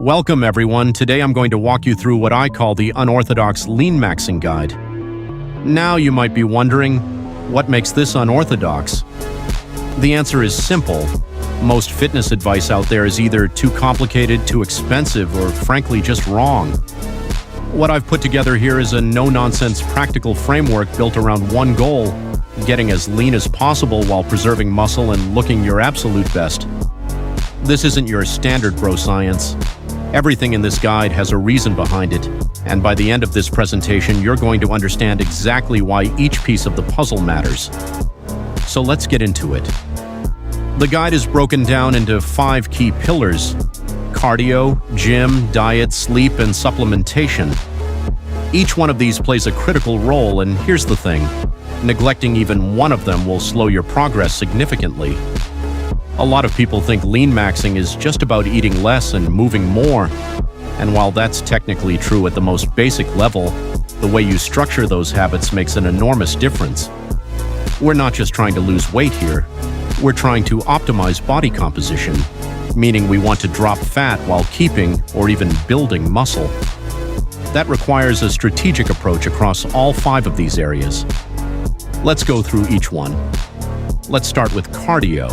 Welcome everyone. Today I'm going to walk you through what I call the unorthodox Leanmaxxing guide. Now you might be wondering, what makes this unorthodox? The answer is simple. Most fitness advice out there is either too complicated, too expensive, or frankly just wrong. What I've put together here is a no-nonsense practical framework built around one goal: getting as lean as possible while preserving muscle and looking your absolute best. This isn't your standard bro science. Everything in this guide has a reason behind it, and by the end of this presentation, you're going to understand exactly why each piece of the puzzle matters. So let's get into it. The guide is broken down into 5 key pillars: cardio, gym, diet, sleep, and supplementation. Each one of these plays a critical role, and here's the thing: neglecting even one of them will slow your progress significantly. A lot of people think Leanmaxxing is just about eating less and moving more. And while that's technically true at the most basic level, the way you structure those habits makes an enormous difference. We're not just trying to lose weight here. We're trying to optimize body composition, meaning we want to drop fat while keeping or even building muscle. That requires a strategic approach across all 5 of these areas. Let's go through each one. Let's start with cardio.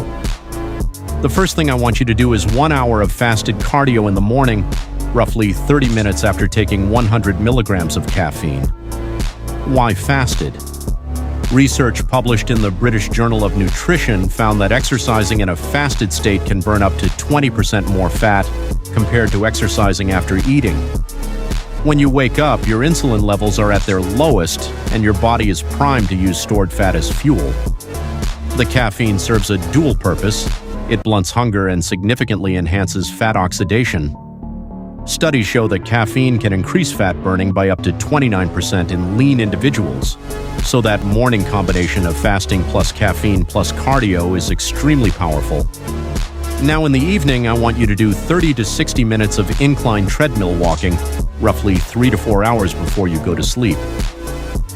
The first thing I want you to do is 1 hour of fasted cardio in the morning, roughly 30 minutes after taking 100 milligrams of caffeine. Why fasted? Research published in the British Journal of Nutrition found that exercising in a fasted state can burn up to 20% more fat compared to exercising after eating. When you wake up, your insulin levels are at their lowest, and your body is primed to use stored fat as fuel. The caffeine serves a dual purpose. It blunts hunger and significantly enhances fat oxidation. Studies show that caffeine can increase fat burning by up to 29% in lean individuals, so that morning combination of fasting plus caffeine plus cardio is extremely powerful. Now in the evening, I want you to do 30 to 60 minutes of incline treadmill walking, roughly 3 to 4 hours before you go to sleep.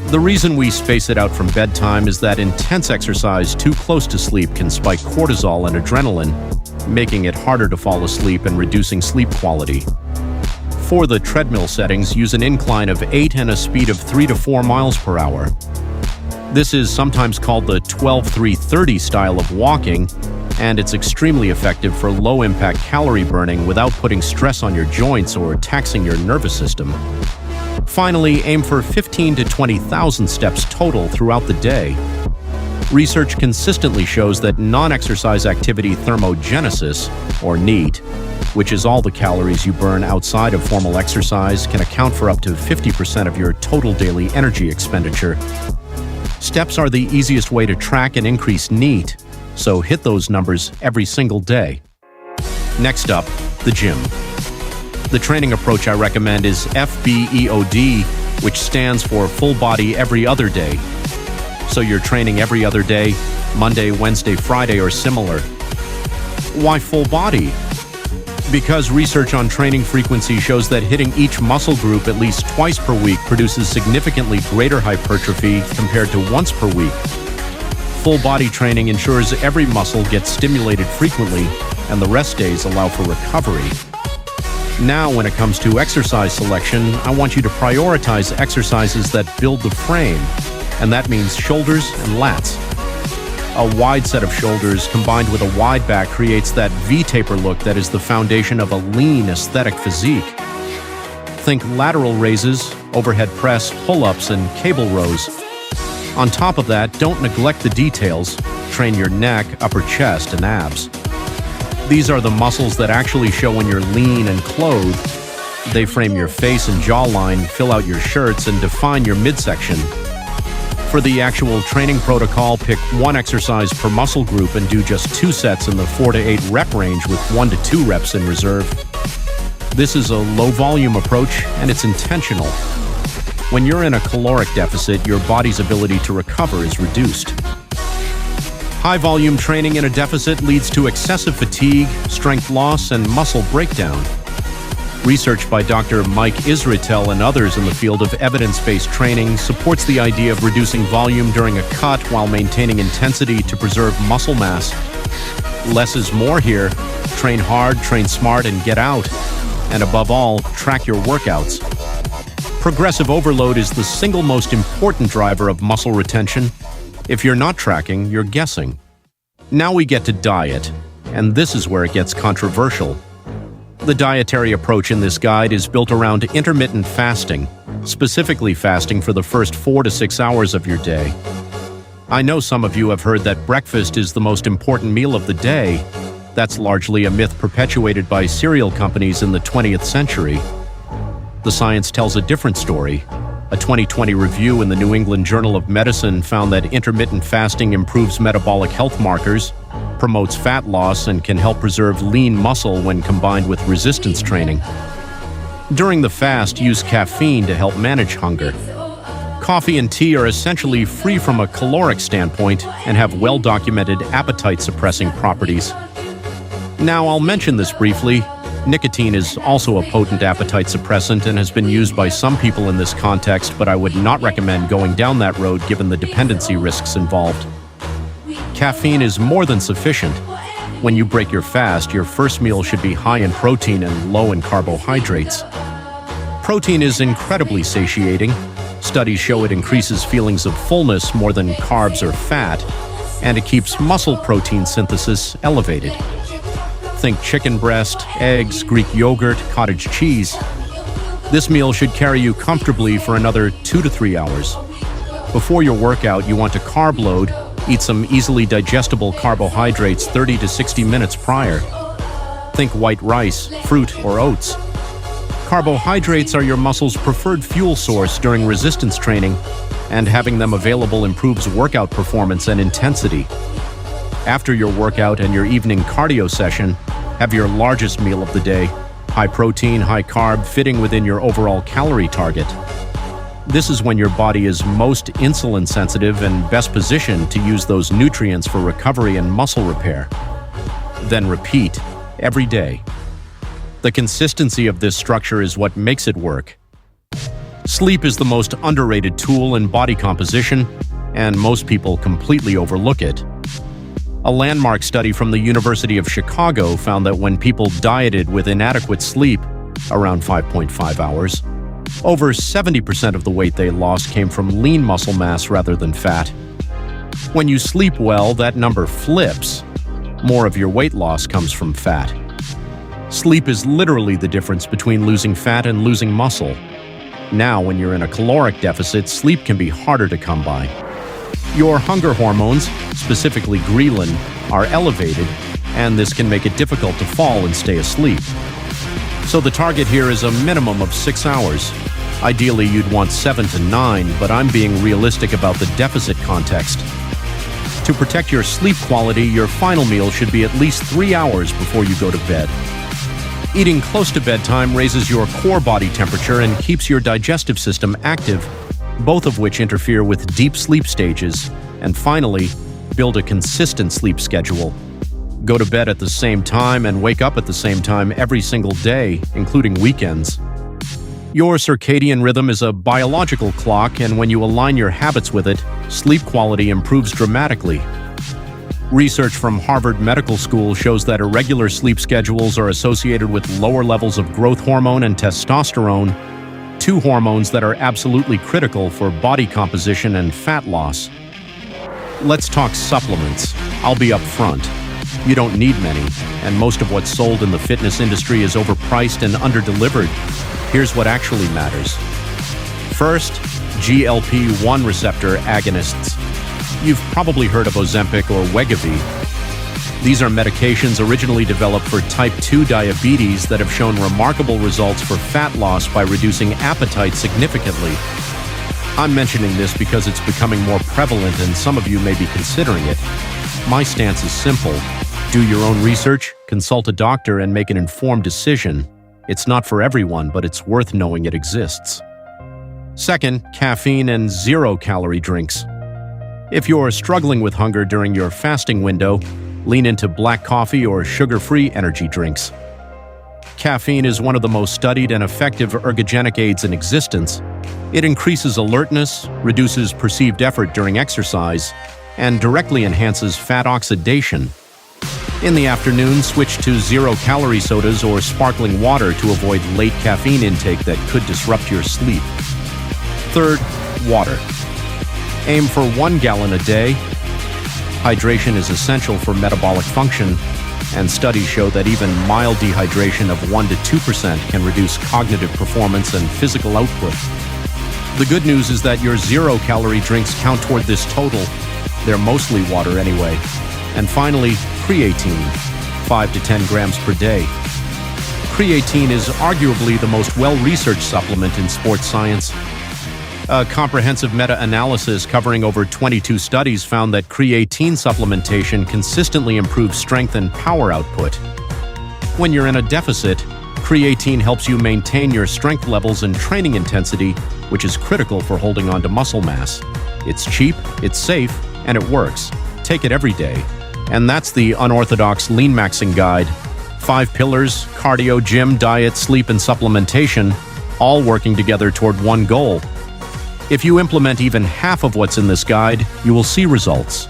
The reason we space it out from bedtime is that intense exercise too close to sleep can spike cortisol and adrenaline, making it harder to fall asleep and reducing sleep quality. For the treadmill settings, use an incline of 8 and a speed of 3 to 4 miles per hour. This is sometimes called the 12-3-30 style of walking, and it's extremely effective for low-impact calorie burning without putting stress on your joints or taxing your nervous system. Finally, aim for 15 to 20,000 steps total throughout the day. Research consistently shows that non-exercise activity thermogenesis, or NEAT, which is all the calories you burn outside of formal exercise, can account for up to 50% of your total daily energy expenditure. Steps are the easiest way to track and increase NEAT, so hit those numbers every single day. Next up, the gym. The training approach I recommend is FBEOD, which stands for full body every other day. So you're training every other day, Monday, Wednesday, Friday, or similar. Why full body? Because research on training frequency shows that hitting each muscle group at least twice per week produces significantly greater hypertrophy compared to once per week. Full body training ensures every muscle gets stimulated frequently, and the rest days allow for recovery. Now, when it comes to exercise selection, I want you to prioritize exercises that build the frame, and that means shoulders and lats. A wide set of shoulders combined with a wide back creates that V-taper look that is the foundation of a lean aesthetic physique. Think lateral raises, overhead press, pull-ups, and cable rows. On top of that, don't neglect the details. Train your neck, upper chest, and abs. These are the muscles that actually show when you're lean and clothed. They frame your face and jawline, fill out your shirts, and define your midsection. For the actual training protocol, pick 1 exercise per muscle group and do just 2 sets in the 4 to 8 rep range with 1 to 2 reps in reserve. This is a low-volume approach, and it's intentional. When you're in a caloric deficit, your body's ability to recover is reduced. High-volume training in a deficit leads to excessive fatigue, strength loss, and muscle breakdown. Research by Dr. Mike Israetel and others in the field of evidence-based training supports the idea of reducing volume during a cut while maintaining intensity to preserve muscle mass. Less is more here. Train hard, train smart, and get out. and above all, track your workouts. Progressive overload is the single most important driver of muscle retention. If you're not tracking, you're guessing. Now we get to diet, and this is where it gets controversial. The dietary approach in this guide is built around intermittent fasting, specifically fasting for the first 4 to 6 hours of your day. I know some of you have heard that breakfast is the most important meal of the day. That's largely a myth perpetuated by cereal companies in the 20th century. The science tells a different story. A 2020 review in the New England Journal of Medicine found that intermittent fasting improves metabolic health markers, promotes fat loss, and can help preserve lean muscle when combined with resistance training. During the fast, use caffeine to help manage hunger. Coffee and tea are essentially free from a caloric standpoint and have well-documented appetite-suppressing properties. Now, I'll mention this briefly. Nicotine is also a potent appetite suppressant and has been used by some people in this context, but I would not recommend going down that road given the dependency risks involved. Caffeine is more than sufficient. When you break your fast, your first meal should be high in protein and low in carbohydrates. Protein is incredibly satiating. Studies show it increases feelings of fullness more than carbs or fat, and it keeps muscle protein synthesis elevated. Think chicken breast, eggs, Greek yogurt, cottage cheese. This meal should carry you comfortably for another 2 to 3 hours. Before your workout, you want to carb load. Eat some easily digestible carbohydrates 30 to 60 minutes prior. Think white rice, fruit, or oats. Carbohydrates are your muscle's preferred fuel source during resistance training, and having them available improves workout performance and intensity. After your workout and your evening cardio session, have your largest meal of the day, high protein, high carb, fitting within your overall calorie target. This is when your body is most insulin sensitive and best positioned to use those nutrients for recovery and muscle repair. Then repeat every day. The consistency of this structure is what makes it work. Sleep is the most underrated tool in body composition, and most people completely overlook it. A landmark study from the University of Chicago found that when people dieted with inadequate sleep, around 5.5 hours, over 70% of the weight they lost came from lean muscle mass rather than fat. When you sleep well, that number flips. More of your weight loss comes from fat. Sleep is literally the difference between losing fat and losing muscle. Now, when you're in a caloric deficit, sleep can be harder to come by. Your hunger hormones, specifically ghrelin, are elevated, and this can make it difficult to fall and stay asleep. So the target here is a minimum of 6 hours. Ideally, you'd want 7 to 9, but I'm being realistic about the deficit context. To protect your sleep quality, your final meal should be at least 3 hours before you go to bed. Eating close to bedtime raises your core body temperature and keeps your digestive system active, both of which interfere with deep sleep stages. And finally, build a consistent sleep schedule. Go to bed at the same time and wake up at the same time every single day, including weekends. Your circadian rhythm is a biological clock, and when you align your habits with it, sleep quality improves dramatically. Research from Harvard Medical School shows that irregular sleep schedules are associated with lower levels of growth hormone and testosterone, two hormones that are absolutely critical for body composition and fat loss. Let's talk supplements. I'll be upfront. You don't need many, and most of what's sold in the fitness industry is overpriced and underdelivered. Here's what actually matters. First, GLP-1 receptor agonists. You've probably heard of Ozempic or Wegovy. These are medications originally developed for type 2 diabetes that have shown remarkable results for fat loss by reducing appetite significantly. I'm mentioning this because it's becoming more prevalent and some of you may be considering it. My stance is simple. Do your own research, consult a doctor, and make an informed decision. It's not for everyone, but it's worth knowing it exists. Second, caffeine and zero-calorie drinks. If you're struggling with hunger during your fasting window, lean into black coffee or sugar-free energy drinks. Caffeine is one of the most studied and effective ergogenic aids in existence. It increases alertness, reduces perceived effort during exercise, and directly enhances fat oxidation. In the afternoon, switch to zero-calorie sodas or sparkling water to avoid late caffeine intake that could disrupt your sleep. Third, water. Aim for 1 gallon a day. Hydration is essential for metabolic function, and studies show that even mild dehydration of 1 to 2% can reduce cognitive performance and physical output. The good news is that your zero-calorie drinks count toward this total. They're mostly water anyway. And finally, creatine, 5 to 10 grams per day. Creatine is arguably the most well-researched supplement in sports science. A comprehensive meta-analysis covering over 22 studies found that creatine supplementation consistently improves strength and power output. When you're in a deficit, creatine helps you maintain your strength levels and training intensity, which is critical for holding on to muscle mass. It's cheap, it's safe, and it works. Take it every day. And that's the Unorthodox Leanmaxxing Guide. 5 pillars: cardio, gym, diet, sleep, and supplementation, all working together toward one goal. If you implement even half of what's in this guide, you will see results.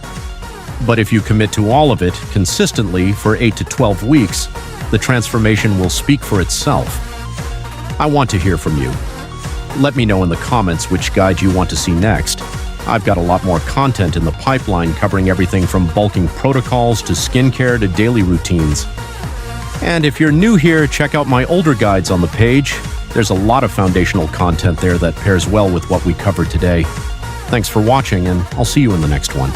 But if you commit to all of it consistently for 8 to 12 weeks, the transformation will speak for itself. I want to hear from you. Let me know in the comments which guide you want to see next. I've got a lot more content in the pipeline covering everything from bulking protocols to skincare to daily routines. And if you're new here, check out my older guides on the page. There's a lot of foundational content there that pairs well with what we covered today. Thanks for watching, and I'll see you in the next one.